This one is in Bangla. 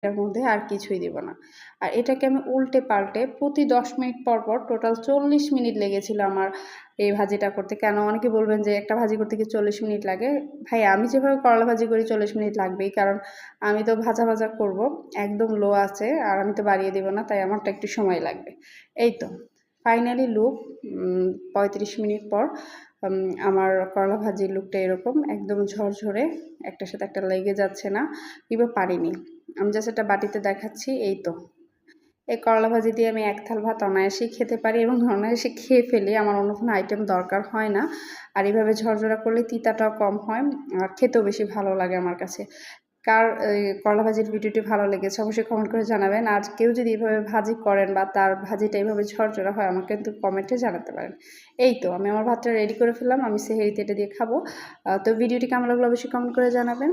এর মধ্যে আর কিছুই দিব না। আর এটাকে আমি উল্টে পাল্টে প্রতি 10 মিনিট পর পর টোটাল 40 মিনিট লেগেছিল আমার এই ভাজিটা করতে। কেন অনেকে বলবেন যে একটা ভাজি করতে কি 40 মিনিট লাগে? ভাই আমি যেভাবে করলা ভাজি করি 40 মিনিট লাগবেই, কারণ আমি তো ভাজা ভাজা করব, একদম লো আছে আর আমি তো বাড়িয়ে দিব না, তাই আমারটা একটু সময় লাগবে। এই তো ফাইনালি লুক 35 মিনিট পর আমার করলা ভাজির লুকটা এরকম একদম ঝরঝরে, একটার সাথে একটা লেগে যাচ্ছে না কিংবা পারিনি। আমি জাস্ট একটা বাটিতে দেখাচ্ছি। এই তো এই করলা ভাজি দিয়ে আমি এক থাল ভাত অনায়াসেই খেতে পারি এবং অনায়াসে খেয়ে ফেলি, আমার অন্য কোনো আইটেম দরকার হয় না। আর এইভাবে ঝরঝরা করলে তিতাটাও কম হয় আর খেতেও বেশি ভালো লাগে আমার কাছে। কার এই করলা ভাজির ভিডিওটি ভালো লেগেছে অবশ্যই কমেন্ট করে জানাবেন। আর কেউ যদি এভাবে ভাজি করেন বা তার ভাজিটা এইভাবে ঝরঝরা হয় আমাকে কিন্তু কমেন্টে জানাতে পারেন। এই তো আমি আমার ভাতটা রেডি করে ফেললাম, আমি সেহরিতে এটা দিয়ে খাবো। তো ভিডিওটি কেমন লাগলো অবশ্যই কমেন্ট করে জানাবেন।